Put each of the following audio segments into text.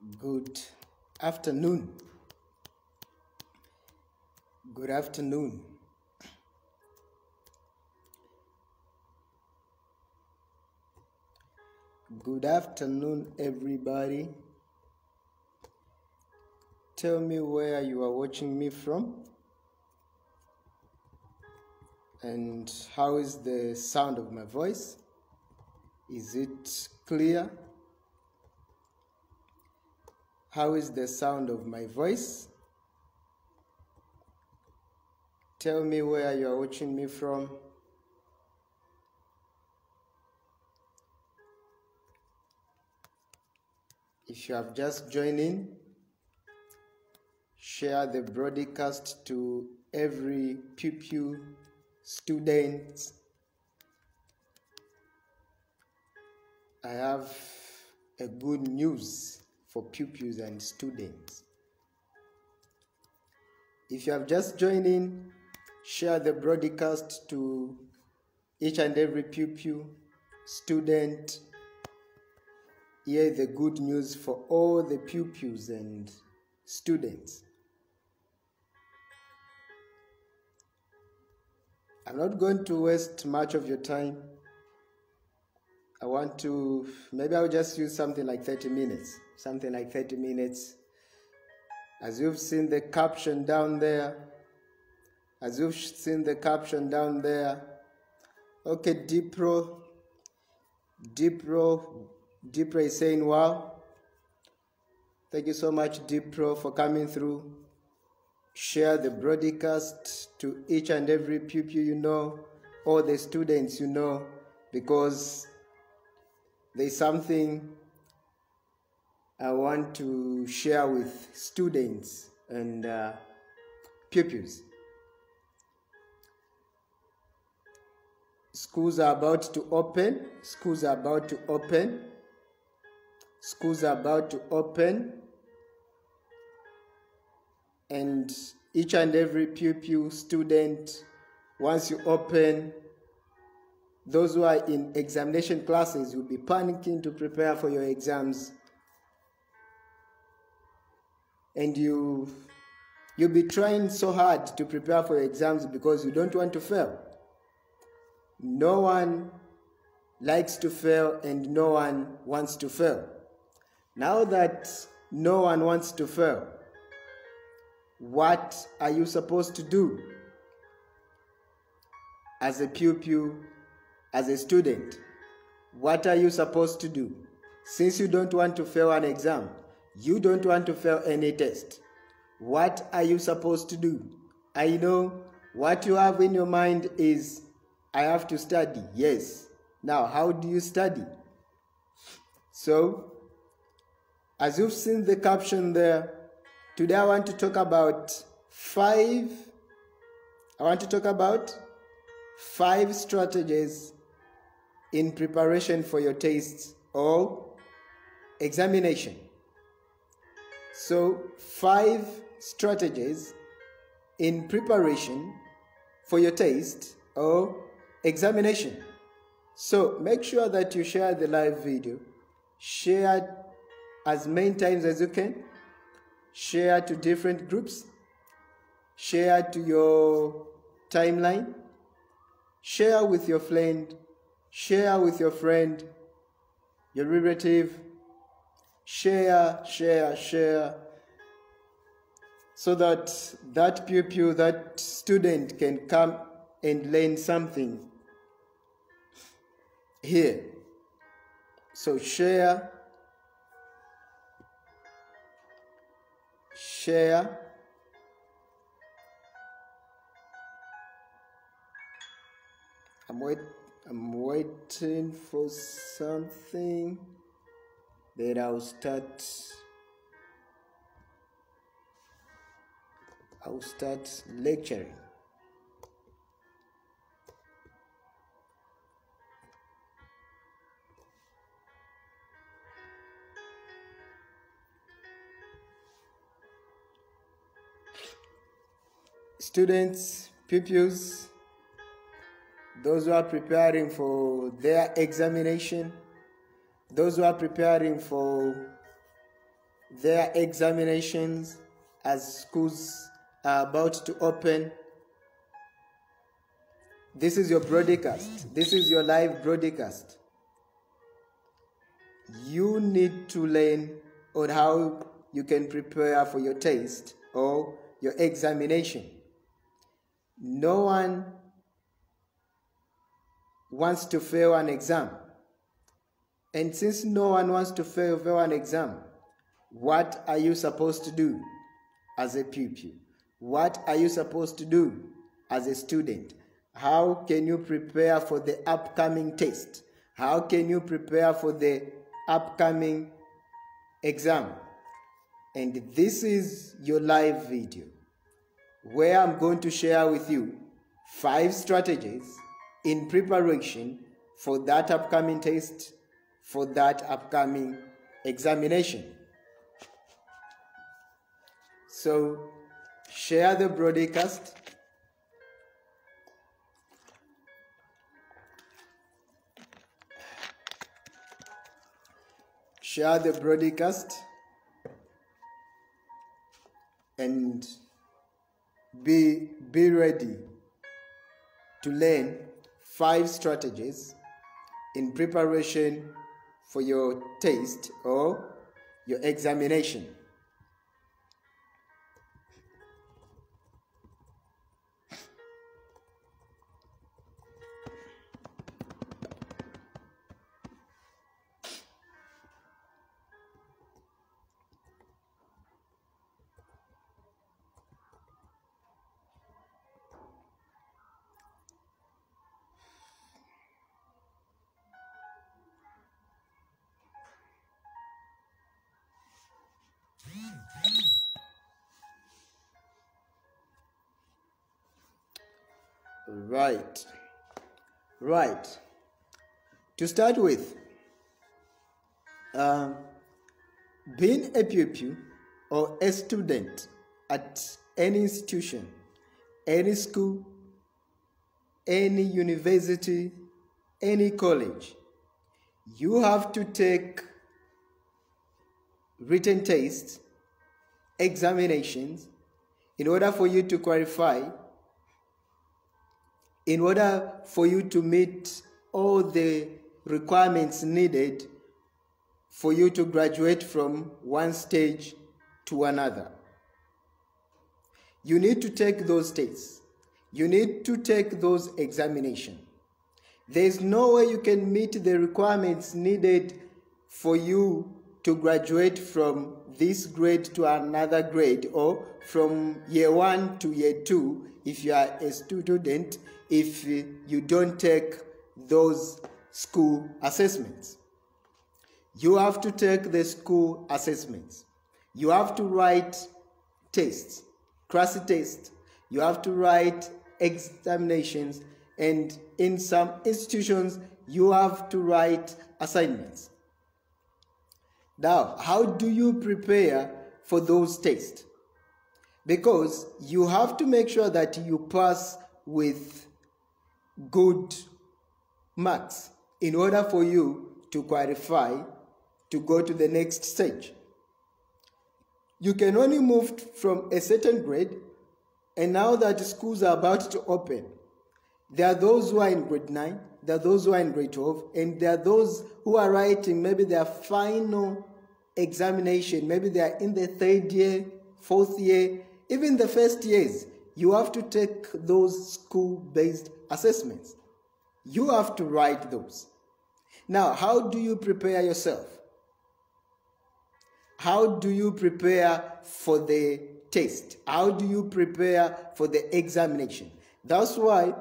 Good afternoon. Good afternoon. Good afternoon, everybody. Tell me where you are watching me from and how is the sound of my voice? Is it clear? How is the sound of my voice? Tell me where you are watching me from. If you have just joined in, share the broadcast to every pupil, student. I have a good news for pupils and students. If you have just joined in, share the broadcast to each and every pupil, student. Hear the good news for all the pupils and students. I'm not going to waste much of your time. Maybe I'll just use something like 30 minutes. As you've seen the caption down there. Okay, Dipro is saying wow. Thank you so much, Dipro, for coming through. Share the broadcast to each and every pupil you know, all the students you know, because there's something I want to share with students and pupils. Schools are about to open. And each and every pupil, student, once you open, those who are in examination classes will be panicking to prepare for your exams. And you'll be trying so hard to prepare for your exams because you don't want to fail. No one likes to fail and no one wants to fail. Now that no one wants to fail, what are you supposed to do as a pupil, as a student? What are you supposed to do? Since you don't want to fail an exam, you don't want to fail any test, what are you supposed to do? I know what you have in your mind is, I have to study. Yes. Now, how do you study? So, as you've seen the caption there, today I want to talk about five strategies in preparation for your tests or examination. So, 5 strategies in preparation for your test or examination. So, make sure that you share the live video. Share as many times as you can. Share to different groups. Share to your timeline. Share with your friend. Share with your friend, your relative. Share, so that that pupil, that student can come and learn something here. So share. I'm waiting for something. Then I'll start lecturing. Students, pupils, those who are preparing for their examination, those who are preparing for There are examinations as schools are about to open. This is your broadcast. This is your live broadcast. You need to learn on how you can prepare for your test or your examination. No one wants to fail an exam. And since no one wants to fail an exam, what are you supposed to do as a pupil? What are you supposed to do as a student? How can you prepare for the upcoming test? How can you prepare for the upcoming exam? And this is your live video where I'm going to share with you 5 strategies in preparation for that upcoming test, for that upcoming examination. So share the broadcast. Share the broadcast and be ready to learn 5 strategies in preparation for your test or your examination. Right. To start with, being a pupil or a student at any institution, any school, any university, any college, you have to take written tests, examinations, in order for you to qualify, in order for you to meet all the requirements needed for you to graduate from one stage to another. You need to take those tests. You need to take those examinations. There is no way you can meet the requirements needed for you to graduate from this grade to another grade, or from year 1 to year 2 if you are a student, if you don't take those school assessments. You have to take the school assessments. You have to write tests, class tests. You have to write examinations, and in some institutions you have to write assignments. Now, how do you prepare for those tests? Because you have to make sure that you pass with good marks in order for you to qualify to go to the next stage. You can only move from a certain grade, and now that schools are about to open, there are those who are in grade 9, there are those who are in grade 12, and there are those who are writing maybe their final examination, maybe they are in the 3rd year, 4th year, even the 1st years. You have to take those school-based assessments. You have to write those. Now, how do you prepare yourself? How do you prepare for the test? How do you prepare for the examination? That's why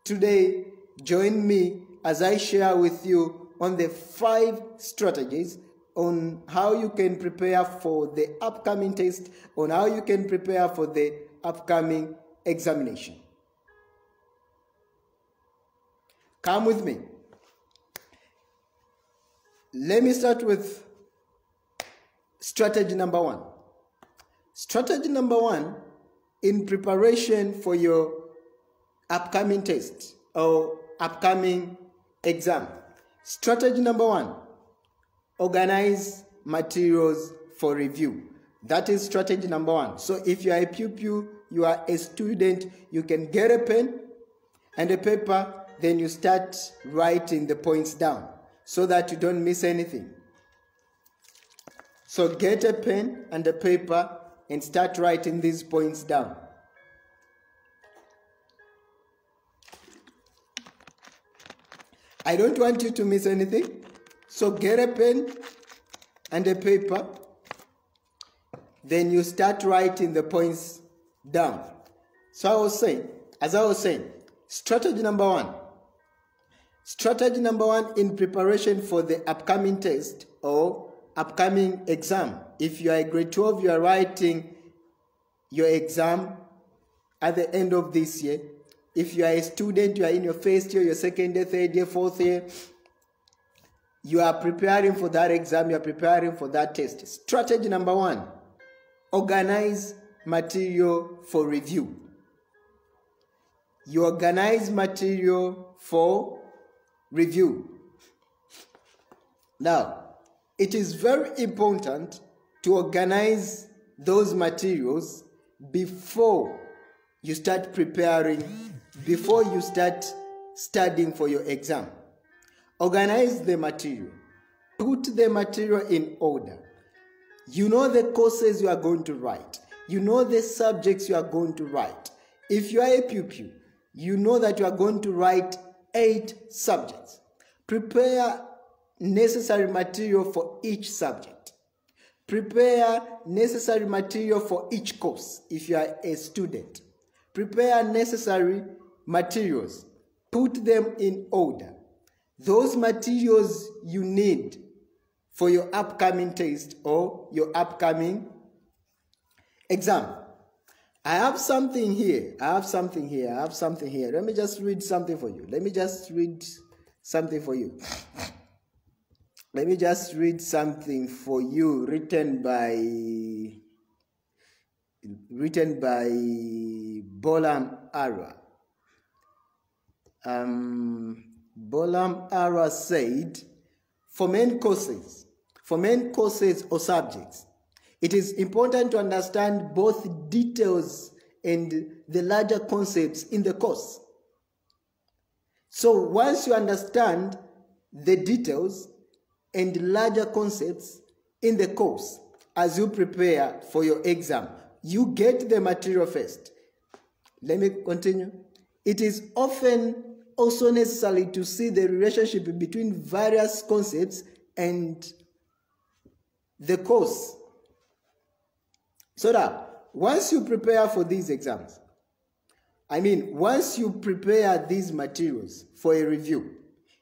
today, join me as I share with you on the 5 strategies on how you can prepare for the upcoming test, on how you can prepare for the upcoming examination. Come with me. Let me start with strategy number 1. Strategy number 1 in preparation for your upcoming test or upcoming exam. Strategy number 1, organize materials for review. That is strategy number one. So if you are a pupil, you are a student, you can get a pen and a paper, then you start writing the points down so that you don't miss anything. So get a pen and a paper and start writing these points down. I don't want you to miss anything. So get a pen and a paper. Then you start writing the points down. So as I was saying, strategy number one. Strategy number one in preparation for the upcoming test or upcoming exam. If you are a grade 12, you are writing your exam at the end of this year. If you are a student, you are in your first year, your second year, third year, fourth year, you are preparing for that exam, you are preparing for that test. Strategy number one, organize material for review. You organize material for review. Now, it is very important to organize those materials before you start preparing, before you start studying for your exam. Organize the material. Put the material in order. You know the courses you are going to write. You know the subjects you are going to write. If you are a pupil, you know that you are going to write 8 subjects. Prepare necessary material for each subject. Prepare necessary material for each course if you are a student. Prepare necessary materials. Put them in order. Those materials you need for your upcoming test or your upcoming exam. I have something here. Let me just read something for you. Let me just read something for you, written by Bolam Ara. Bolam Ara said, for main courses or subjects, it is important to understand both details and the larger concepts in the course. So once you understand the details and larger concepts in the course as you prepare for your exam, you get the material first. Let me continue. It is often also necessary to see the relationship between various concepts and the course. So that once you prepare for these exams, once you prepare these materials for a review,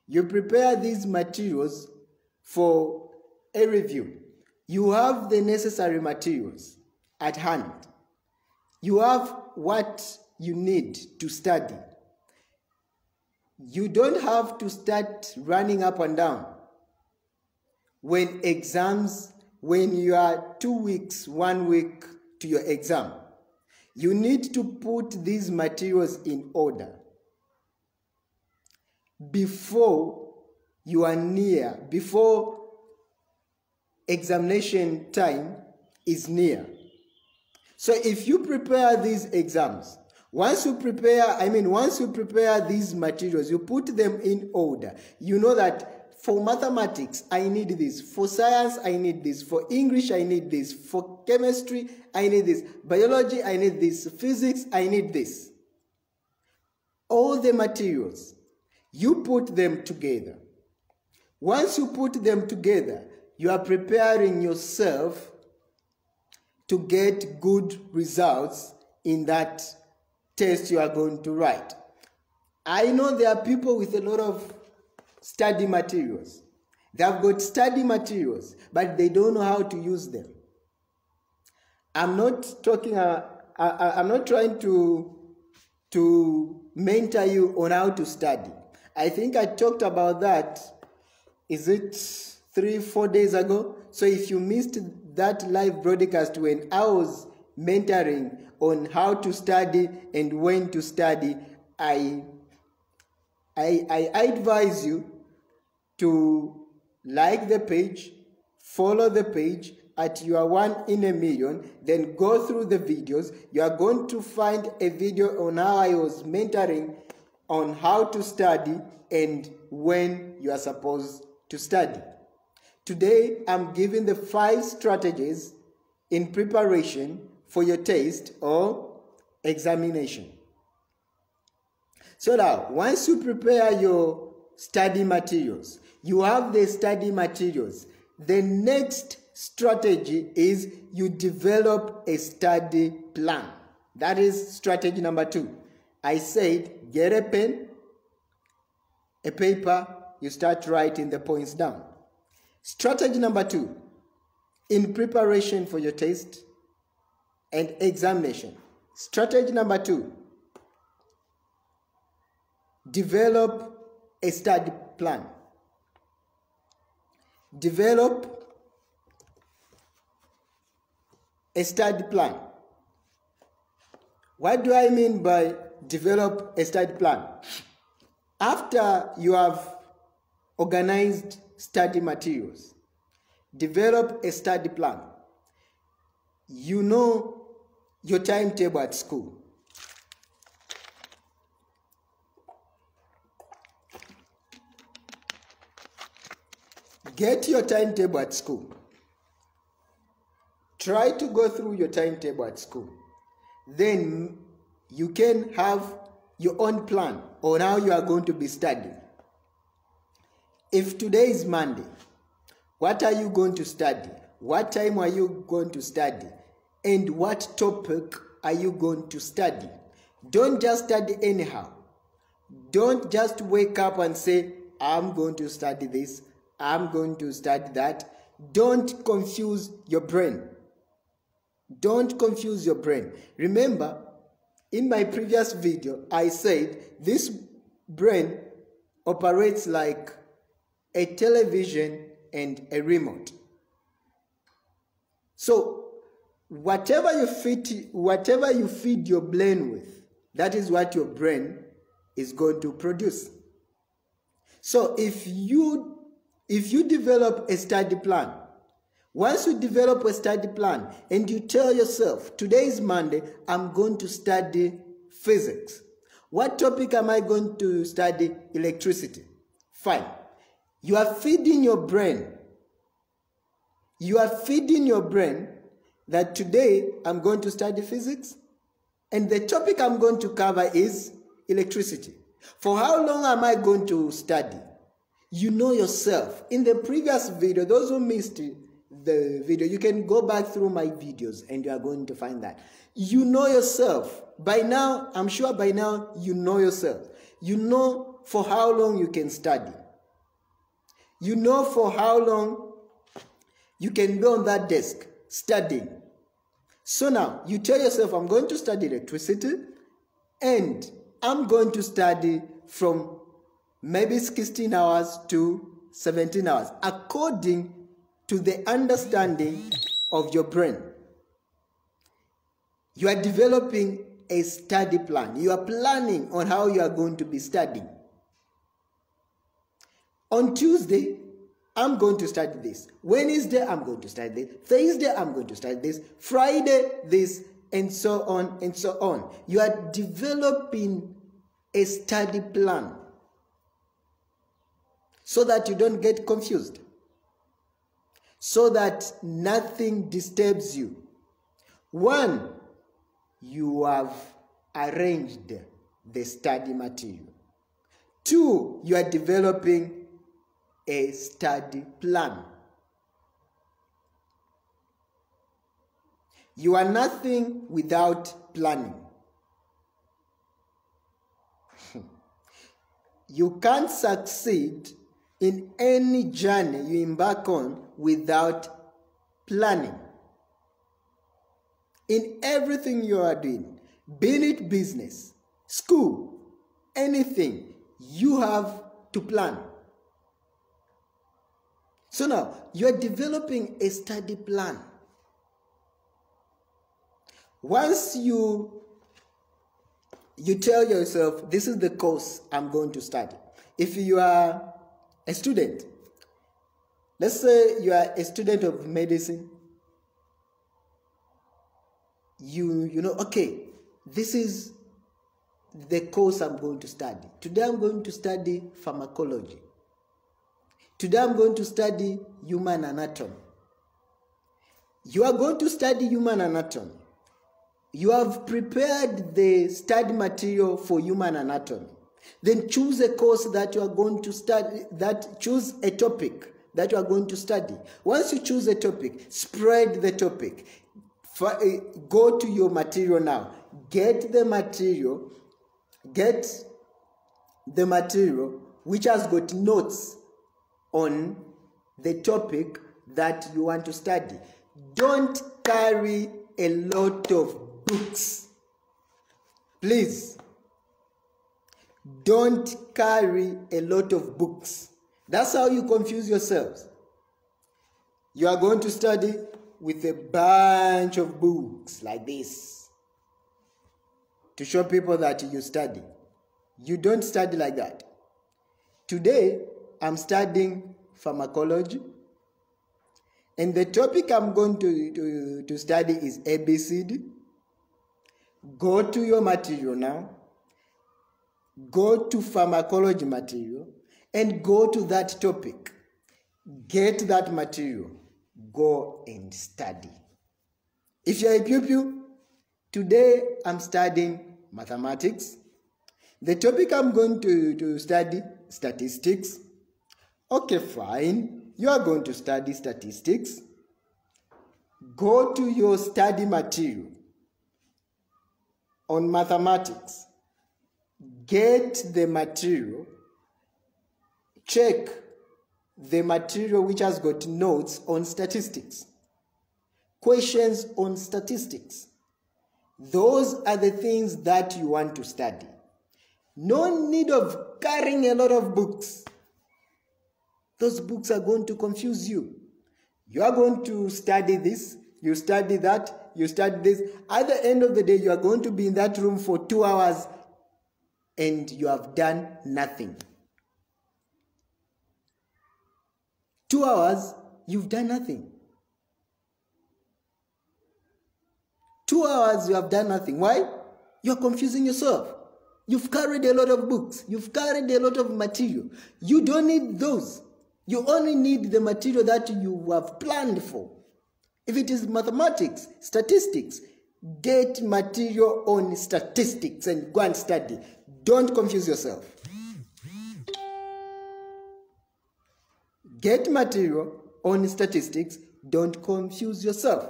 you prepare these materials for a review, you have the necessary materials at hand. You have what you need to study. You don't have to start running up and down when you are 2 weeks, 1 week to your exam. You need to put these materials in order before examination time is near. So if you prepare these exams, once you prepare these materials, you put them in order. You know that for mathematics, I need this. For science, I need this. For English, I need this. For chemistry, I need this. Biology, I need this. Physics, I need this. All the materials, you put them together. Once you put them together, you are preparing yourself to get good results in that test you are going to write. I know there are people with a lot of study materials. They have got study materials, but they don't know how to use them. I'm not trying to mentor you on how to study. I think I talked about that, is it 3-4 days ago? So if you missed that live broadcast when I was mentoring on how to study and when to study, I advise you to like the page, follow the page, at your 1 in a million, then go through the videos. You are going to find a video on how I was mentoring on how to study and when you are supposed to study. Today, I'm giving the 5 strategies in preparation for your test or examination. So now, once you prepare your study materials, you have the study materials. The next strategy is you develop a study plan. That is strategy number 2. I said, get a pen, a paper, you start writing the points down. Strategy number 2, in preparation for your test and examination. Strategy number 2, develop a study plan. Develop a study plan. What do I mean by develop a study plan? After you have organized study materials, develop a study plan. You know your timetable at school. Get your timetable at school. Try to go through your timetable at school. Then you can have your own plan on how you are going to be studying. If today is Monday, what are you going to study? What time are you going to study? And what topic are you going to study? Don't just study anyhow. Don't just wake up and say, I'm going to study this, I'm going to study that. Don't confuse your brain. Don't confuse your brain. Remember, in my previous video, I said this brain operates like a television and a remote. So, whatever you feed your brain with, that is what your brain is going to produce. So, if you develop a study plan, once you develop a study plan and you tell yourself, today is Monday, I'm going to study physics. What topic am I going to study? Electricity. Fine. You are feeding your brain. You are feeding your brain that today I'm going to study physics and the topic I'm going to cover is electricity. For how long am I going to study? You know yourself. In the previous video, those who missed the video, you can go back through my videos and you are going to find that. You know yourself. By now, I'm sure by now you know yourself. You know for how long you can study. You know for how long you can be on that desk studying. So now, you tell yourself, I'm going to study electricity and I'm going to study from maybe 16 hours to 17 hours, according to the understanding of your brain. You are developing a study plan. You are planning on how you are going to be studying. On Tuesday, I'm going to study this. Wednesday, I'm going to study this. Thursday, I'm going to study this. Friday, this, and so on and so on. You are developing a study plan so that you don't get confused, so that nothing disturbs you. 1, you have arranged the study material. 2, you are developing a study plan. You are nothing without planning. You can't succeed in any journey you embark on without planning. In everything you are doing, be it business, school, anything, you have to plan. So now, you are developing a study plan. Once you tell yourself, this is the course I'm going to study. If you are a student, let's say you are a student of medicine, you know, okay, this is the course I'm going to study. Today I'm going to study pharmacology. Today I'm going to study human anatomy. You are going to study human anatomy. You have prepared the study material for human anatomy. Then choose a course that you are going to study, choose a topic that you are going to study. Once you choose a topic, spread the topic. Go to your material now. Get the material which has got notes on the topic that you want to study. Don't carry a lot of books. Please. Don't carry a lot of books. That's how you confuse yourselves. You are going to study with a bunch of books like this to show people that you study. You don't study like that. Today, I'm studying pharmacology, and the topic I'm going to study is ABCD. Go to your material now. Go to pharmacology material and go to that topic. Get that material. Go and study. If you're a pupil, today I'm studying mathematics. The topic I'm going to study, statistics. Okay, fine. You are going to study statistics. Go to your study material on mathematics. Get the material. Check the material which has got notes on statistics. Questions on statistics. Those are the things that you want to study. No need of carrying a lot of books. Those books are going to confuse you. You are going to study this, you study that, you study this. At the end of the day, you are going to be in that room for 2 hours and you have done nothing. 2 hours, you've done nothing. 2 hours, you have done nothing. Why? You're confusing yourself. You've carried a lot of books. You've carried a lot of material. You don't need those. You only need the material that you have planned for. If it is mathematics, statistics, get material on statistics and go and study. Don't confuse yourself. Get material on statistics. Don't confuse yourself.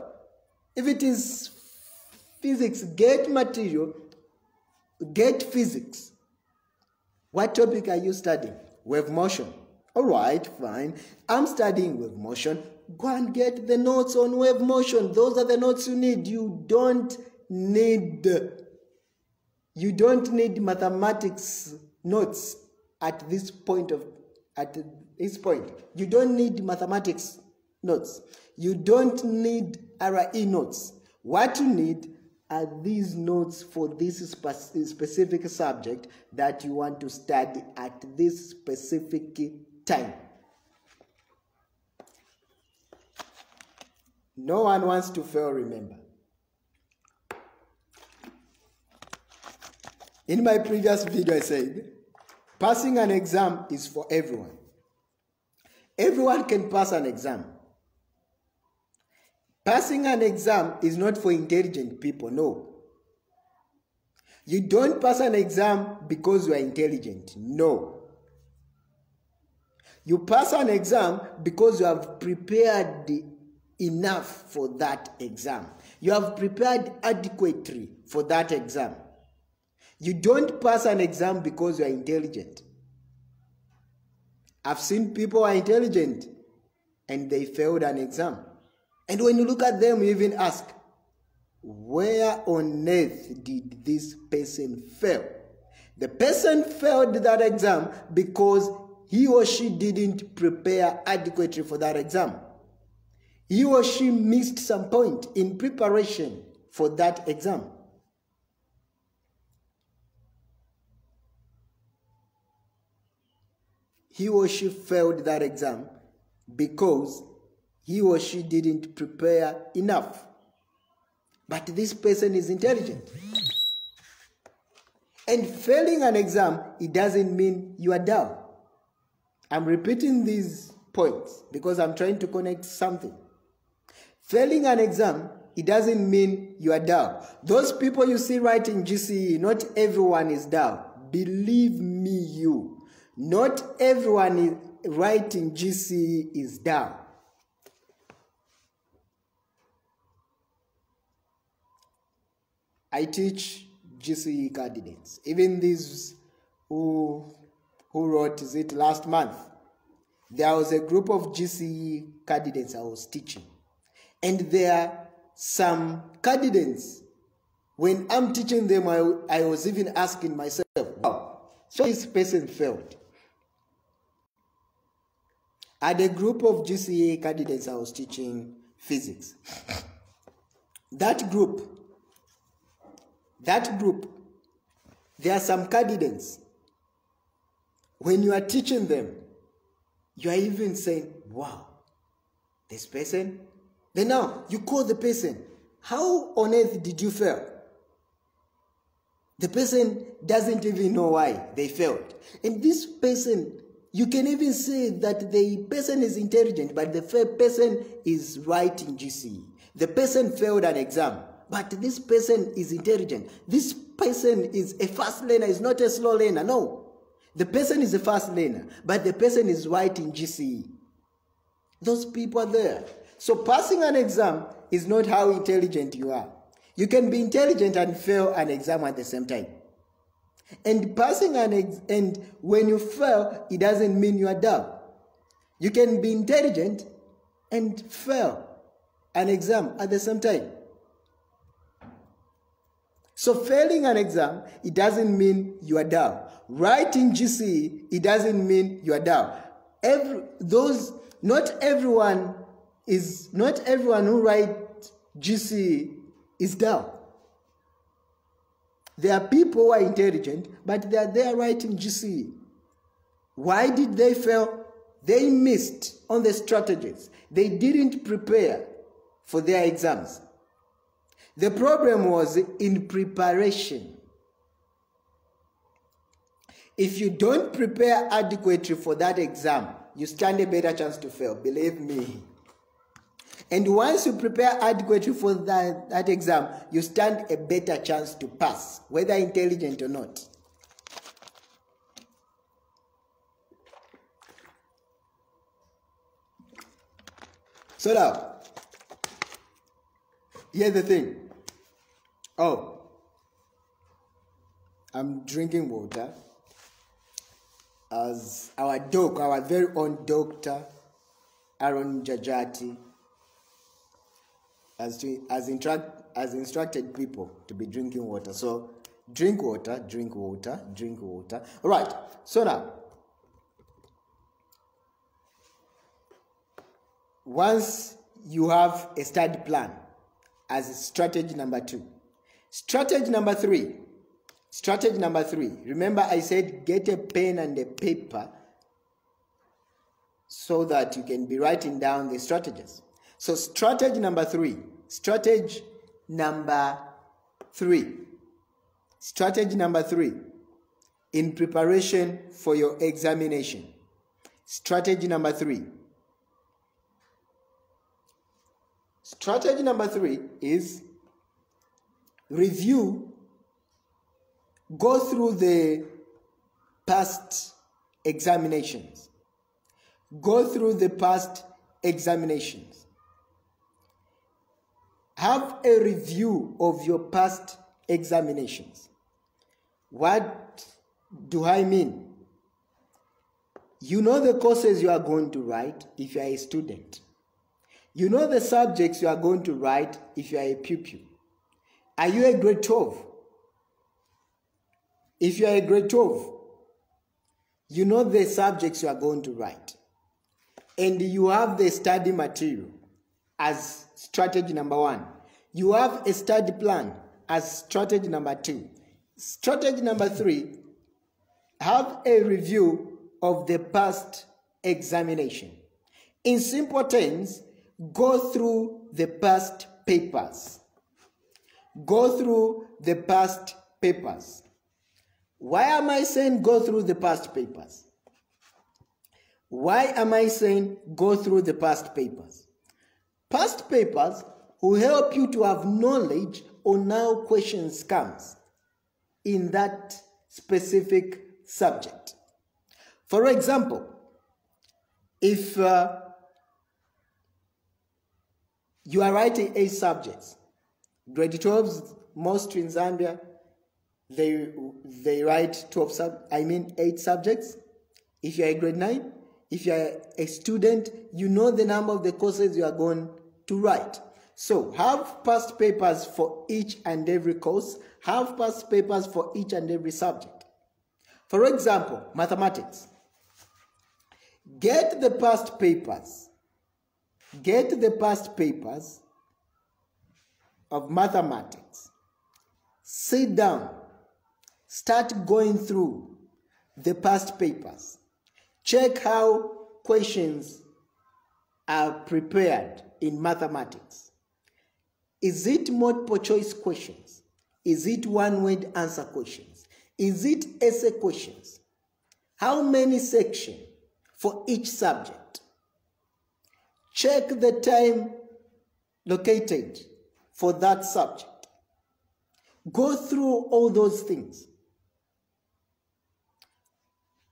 If it is physics, get material. Get physics. What topic are you studying? Wave motion. All right, fine. I'm studying wave motion. Go and get the notes on wave motion. Those are the notes you need. You don't need mathematics notes at this point. You don't need mathematics notes. You don't need RE notes. What you need are these notes for this specific subject that you want to study at this specific time. No one wants to fail, remember. In my previous video, I said, passing an exam is for everyone. Everyone can pass an exam. Passing an exam is not for intelligent people, no. You don't pass an exam because you are intelligent, no. You pass an exam because you have prepared enough for that exam. You have prepared adequately for that exam. You don't pass an exam because you are intelligent. I've seen people who are intelligent and they failed an exam. And when you look at them, you even ask, where on earth did this person fail? The person failed that exam because he or she didn't prepare adequately for that exam. He or she missed some point in preparation for that exam. He or she failed that exam because he or she didn't prepare enough. but this person is intelligent. And failing an exam, it doesn't mean you are dumb. I'm repeating these points because I'm trying to connect something. Failing an exam, it doesn't mean you are dumb. Those people you see writing GCE, not everyone is dumb. Believe me, not everyone is writing GCE is dumb. I teach GCE candidates, even these who wrote it last month. There was a group of GCE candidates I was teaching. And there are some candidates, when I'm teaching them, I was even asking myself, wow, so this person failed. I had a group of GCE candidates I was teaching physics. That group, there are some candidates, when you are teaching them, you are even saying, wow, this person. Then now, you call the person, how on earth did you fail? The person doesn't even know why they failed. And this person, you can even say that the person is intelligent, but the person is writing GCE. The person failed an exam, but this person is intelligent. This person is a fast learner, is not a slow learner. No. The person is a fast learner, but the person is writing GCE. Those people are there. So passing an exam is not how intelligent you are. You can be intelligent and fail an exam at the same time. And passing and when you fail, it doesn't mean you are dumb. You can be intelligent and fail an exam at the same time. So failing an exam, it doesn't mean you are dumb. Writing GCE, it doesn't mean you are dumb. Not everyone who writes GCE is dumb. There are people who are intelligent, but they are writing GCE. Why did they fail? They missed on the strategies. They didn't prepare for their exams. The problem was in preparation. If you don't prepare adequately for that exam, you stand a better chance to fail, believe me. And once you prepare adequately for that exam, you stand a better chance to pass, whether intelligent or not. So now, here's the thing. Oh, I'm drinking water as our very own doctor, Aaron Jajati, has instructed people to be drinking water. So drink water, drink water, drink water. All right. So now, once you have a study plan as strategy number 2, strategy number 3. Remember I said get a pen and a paper so that you can be writing down the strategies. So strategy number 3. In preparation for your examination. Strategy number 3. Strategy number 3 is review. Go through the past examinations. Have a review of your past examinations. What do I mean? You know the courses you are going to write if you are a student. You know the subjects you are going to write if you are a pupil. Are you a grade 12? If you are a grade 12, you know the subjects you are going to write. And you have the study material as strategy number 1. You have a study plan as strategy number 2. Strategy number 3, have a review of the past examination. In simple terms, go through the past papers. Go through the past papers. Why am I saying go through the past papers? Why am I saying go through the past papers? Past papers will help you to have knowledge on how questions comes in that specific subject. For example, if you are writing 8 subjects, grade 12, most in Zambia, they write 8 subjects. If you are a grade 9, if you are a student, you know the number of the courses you are going to write. So have past papers for each and every course. Have past papers for each and every subject. For example, mathematics. Get the past papers. Get the past papers of mathematics. Sit down. Start going through the past papers. Check how questions are prepared in mathematics. Is it multiple choice questions? Is it one-word answer questions? Is it essay questions? How many sections for each subject? Check the time located for that subject. Go through all those things.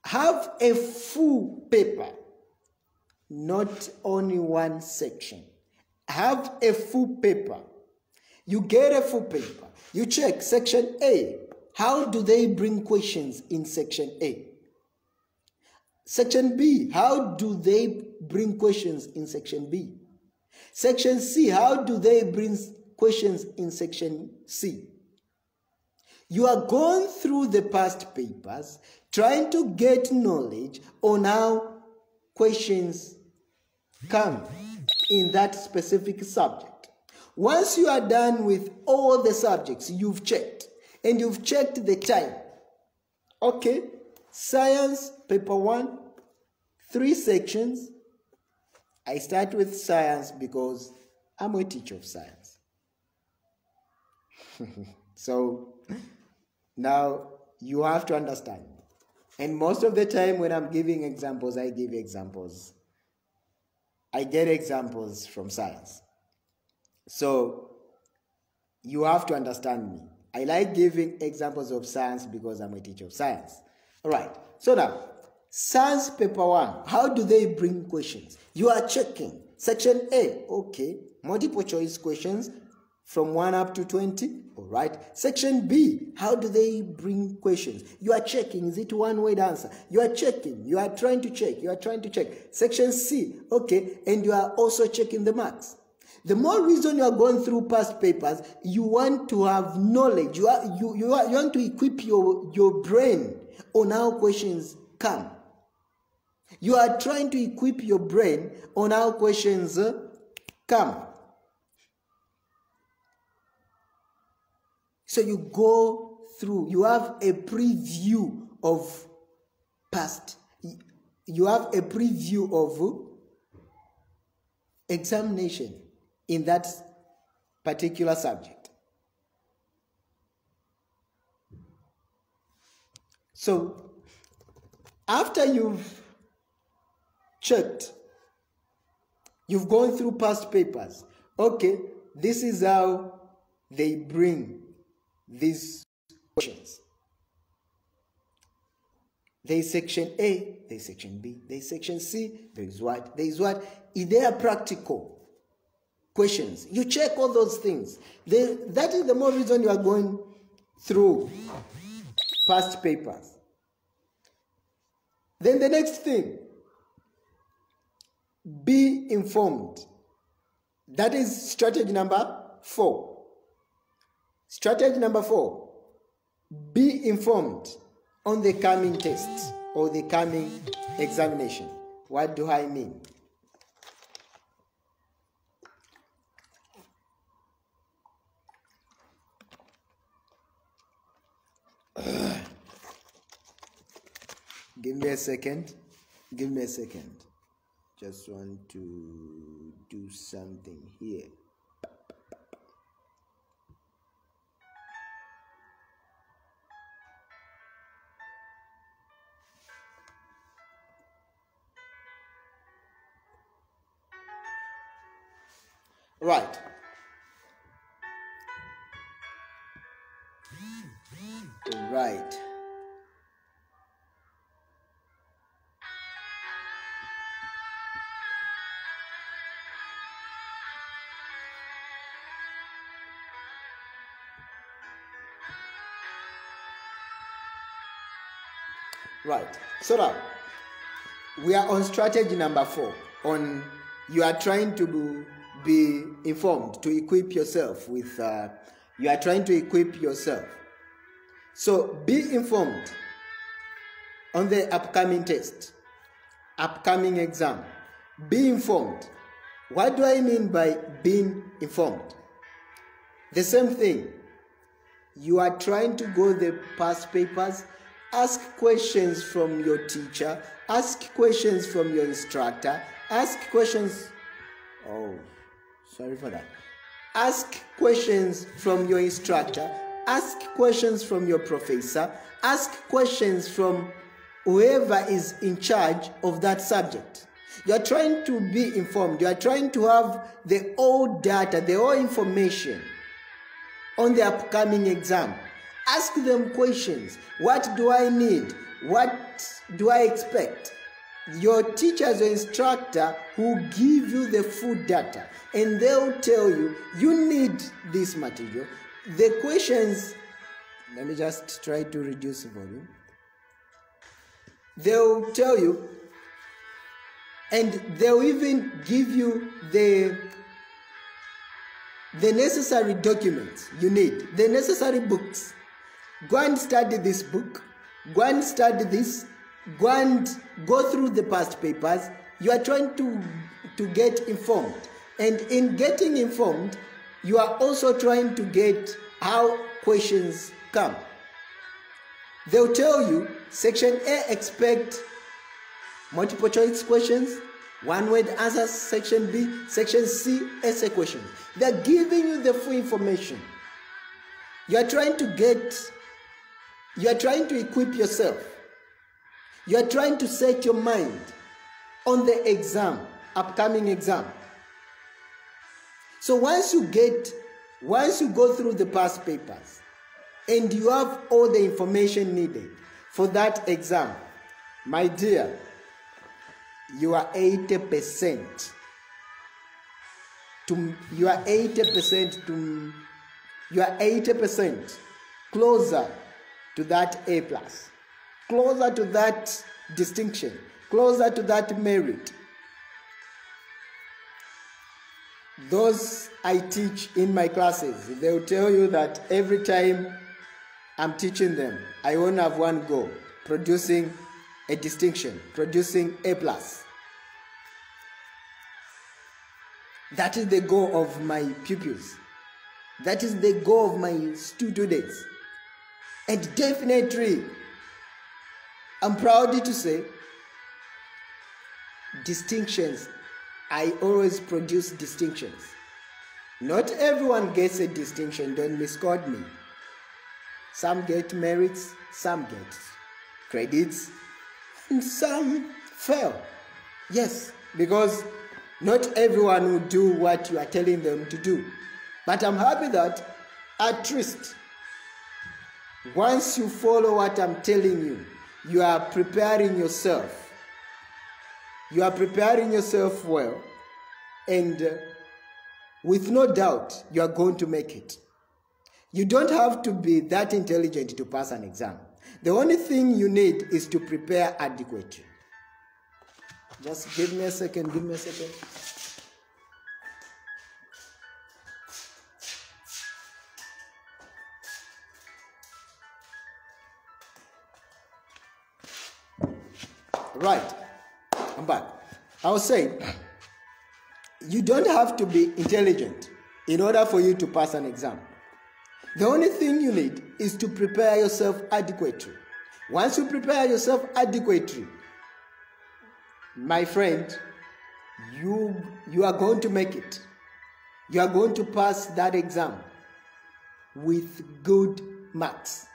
Have a full paper, not only one section. Have a full paper. You get a full paper. You check section A. How do they bring questions in section A? Section B. How do they bring questions in section B? Section C. How do they bring questions in section C? You are going through the past papers, trying to get knowledge on how questions come in that specific subject. Once you are done with all the subjects you've checked, and you've checked the time, okay, science, paper 1, 3 sections. I start with science because I'm a teacher of science. So now you have to understand. And most of the time when I'm giving examples, I give examples. I get examples from science. So you have to understand me. I like giving examples of science because I'm a teacher of science. All right. So now, science paper 1, how do they bring questions? You are checking. Section A, okay, multiple choice questions from 1 up to 20. All right. Section B, how do they bring questions? You are checking. Is it one-word answer? You are checking. You are trying to check. You are trying to check. Section C, okay, and you are also checking the marks. The more reason you are going through past papers, you want to have knowledge. You want to equip your brain on how questions come. You are trying to equip your brain on how questions come. So you go through, you have a preview of past. You have a preview of examination in that particular subject. So after you've checked, you've gone through past papers. Okay, this is how they bring these questions. There's section A, there's section B, there's section C, there's what? They are practical questions. You check all those things. That is the more reason you are going through past papers. Then the next thing, be informed. That is strategy number 4. Strategy number 4, be informed on the coming tests or the coming examination. What do I mean? Give me a second. Just want to do something here. Right. Right. Right. So now, we are on strategy number 4. On you are trying to be informed, to equip yourself with, you are trying to equip yourself. So be informed on the upcoming test, upcoming exam. Be informed. What do I mean by being informed? The same thing. You are trying to go the past papers. Ask questions from your teacher. Ask questions from your instructor. Ask questions. Oh, sorry for that. Ask questions from your instructor. Ask questions from your professor. Ask questions from whoever is in charge of that subject. You are trying to be informed. You are trying to have the whole data, the whole information on the upcoming exam. Ask them questions. What do I need? What do I expect? Your teachers or instructor will give you the full data, and they'll tell you, you need this material. The questions, let me just try to reduce the volume. They'll tell you, and they'll even give you the necessary documents you need, the necessary books. Go and study this book. Go and study this. Go and go through the past papers. You are trying to get informed. And in getting informed, you are also trying to get how questions come. They'll tell you, section A, expect multiple choice questions, one-word answers. Section B, section C, essay questions. They're giving you the full information. You are trying to equip yourself. You are trying to set your mind on the exam, upcoming exam. So once you go through the past papers and you have all the information needed for that exam, my dear, you are 80% closer to that A+, closer to that distinction, closer to that merit. Those I teach in my classes, they'll tell you that every time I'm teaching them, I won't have one goal, producing a distinction, producing A+. That is the goal of my pupils. That is the goal of my students. And definitely, I'm proud to say, distinctions. I always produce distinctions. Not everyone gets a distinction, don't misquote me. Some get merits, some get credits, and some fail. Yes, because not everyone will do what you are telling them to do. But I'm happy that at least once you follow what I'm telling you, you are preparing yourself. You are preparing yourself well, and with no doubt, you are going to make it. You don't have to be that intelligent to pass an exam. The only thing you need is to prepare adequately. Just give me a second, Right, I'm back. I was saying, you don't have to be intelligent in order for you to pass an exam. The only thing you need is to prepare yourself adequately. Once you prepare yourself adequately, my friend, you are going to make it. You are going to pass that exam with good marks.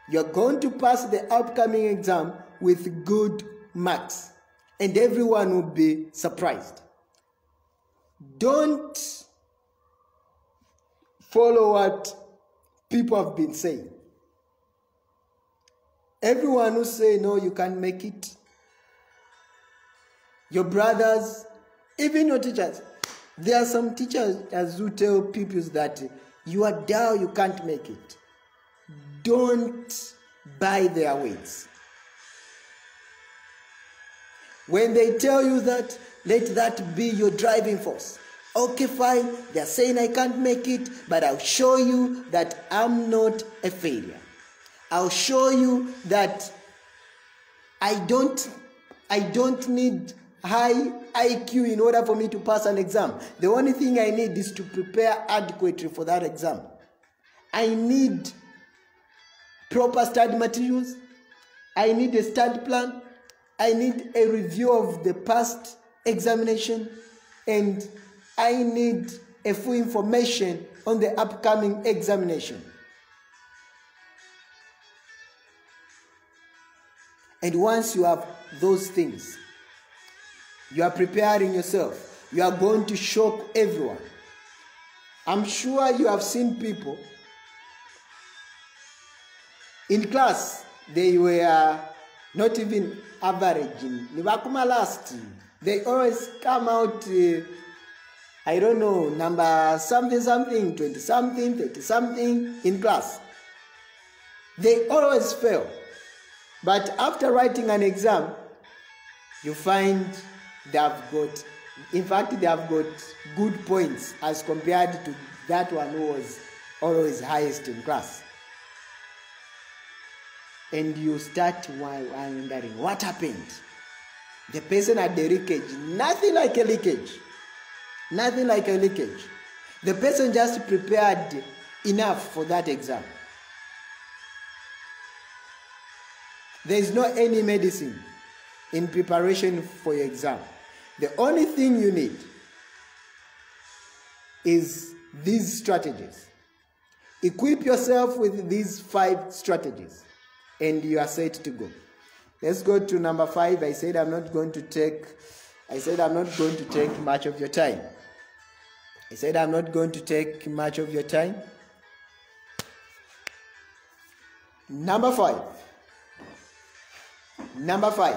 You are going to pass the upcoming exam with good marks, and everyone will be surprised. Don't follow what people have been saying. Everyone who say, no, you can't make it, your brothers, even your teachers. There are some teachers who tell pupils that you are dull, you can't make it. Don't buy their words. When they tell you that, let that be your driving force. Okay, fine, they're saying I can't make it, but I'll show you that I'm not a failure. I'll show you that I don't need high IQ in order for me to pass an exam. The only thing I need is to prepare adequately for that exam. I need proper study materials. I need a study plan. I need a review of the past examination. And I need a full information on the upcoming examination. And once you have those things, you are preparing yourself. You are going to shock everyone. I'm sure you have seen people in class, they were not even averaging. They always come out, I don't know, number something, 20 something, 30 something in class. They always fail. But after writing an exam, you find they have got good points as compared to that one who was always highest in class. And you start wondering, what happened? The person had the leakage, nothing like a leakage. Nothing like a leakage. The person just prepared enough for that exam. There is no any medicine in preparation for your exam. The only thing you need is these strategies. Equip yourself with these 5 strategies and you are set to go. Let's go to number 5. I said I'm not going to take much of your time. Number 5,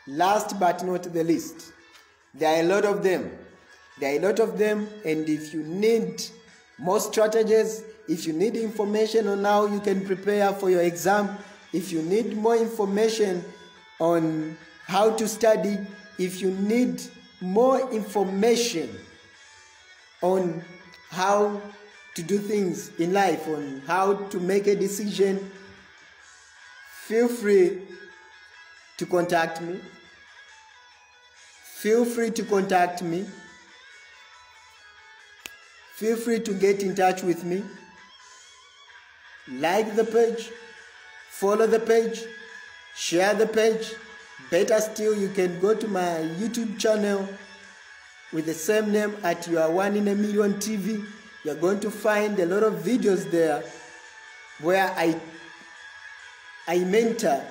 last but not the least. There are a lot of them. And if you need more strategies, if you need information on how you can prepare for your exam, if you need more information on how to study, if you need more information on how to do things in life, on how to make a decision, feel free to contact me. Feel free to get in touch with me. Like the page, follow the page, share the page. Better still, you can go to my YouTube channel with the same name at Your One in a Million TV. You're going to find a lot of videos there where I mentor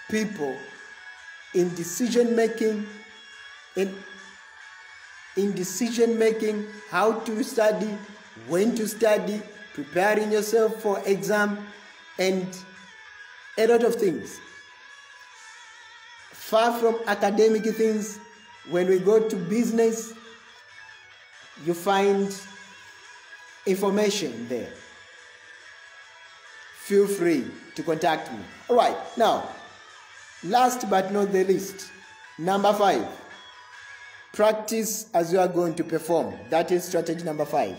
people in decision making, how to study, when to study, preparing yourself for exam, and a lot of things. Far from academic things, when we go to business, you find information there. Feel free to contact me. All right, now, last but not the least, number 5, practice as you are going to perform. That is strategy number 5.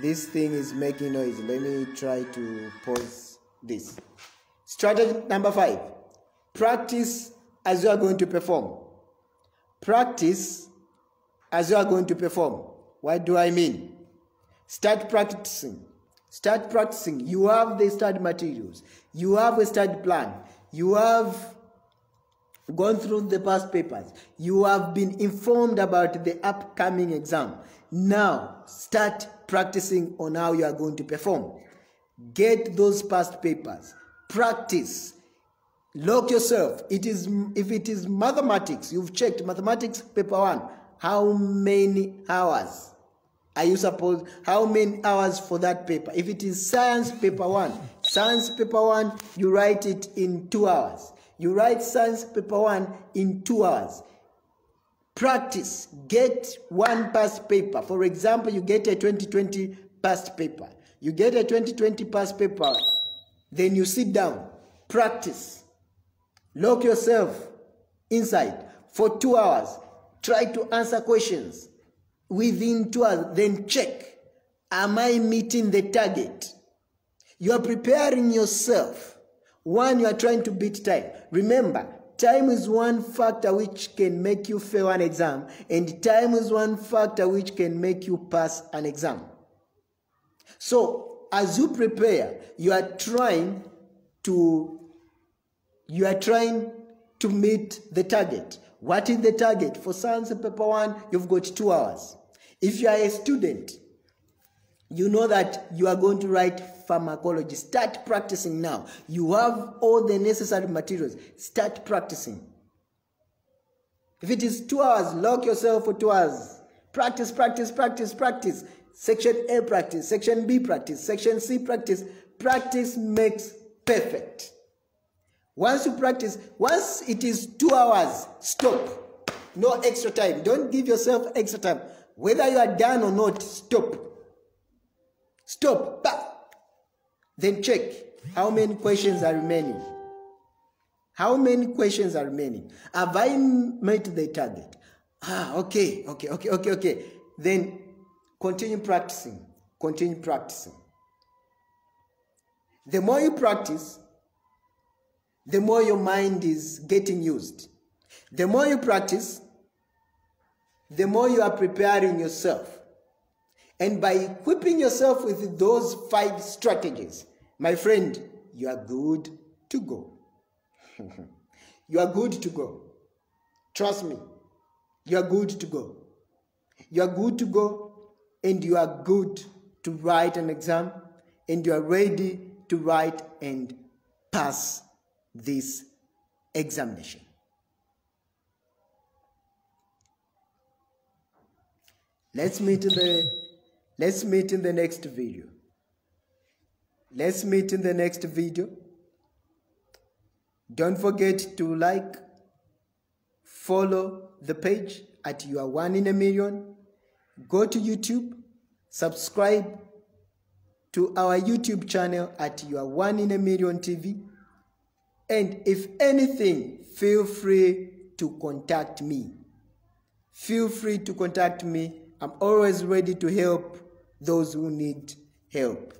This thing is making noise. Let me try to pause this. Strategy number 5, practice as you are going to perform. Practice as you are going to perform. What do I mean? Start practicing. You have the study materials. You have a study plan. You have gone through the past papers. You have been informed about the upcoming exam. Now, start practicing on how you are going to perform. Get those past papers. Practice. Lock yourself. If it is mathematics, you've checked mathematics paper 1. How many hours Are you supposed, how many hours for that paper? If it is science paper 1, you write it in 2 hours. You write science paper 1 in 2 hours. Practice, get one past paper. For example, you get a 2020 past paper. You get a 2020 past paper, then you sit down, practice. Lock yourself inside for 2 hours. Try to answer questions within 2 hours, then check. Am I meeting the target? You are preparing yourself. One, you are trying to beat time. Remember, time is one factor which can make you fail an exam, and time is one factor which can make you pass an exam. So, as you prepare, you are trying to meet the target. What is the target? For science paper 1, you've got 2 hours. If you are a student, you know that you are going to write pharmacology. Start practicing now. You have all the necessary materials. Start practicing. If it is 2 hours, lock yourself for 2 hours. Practice, practice, practice, practice. Section A practice, section B practice, section C practice. Practice makes perfect. Once you practice, once it is 2 hours, stop. No extra time. Don't give yourself extra time. Whether you are done or not, stop. Stop. Then check how many questions are remaining. How many questions are remaining? Have I met the target? Okay. Then continue practicing. Continue practicing. The more you practice, the more your mind is getting used. The more you practice, the more you are preparing yourself. And by equipping yourself with those 5 strategies, my friend, you are good to go. You are good to go. Trust me. You are good to go. You are good to go, and you are good to write an exam, and you are ready to write and pass this examination. Let's meet in the next video. Let's meet in the next video. Don't forget to like, follow the page at You Are One in a Million. Go to YouTube, subscribe to our YouTube channel at You Are One in a Million TV. And if anything, feel free to contact me. Feel free to contact me. I'm always ready to help those who need help.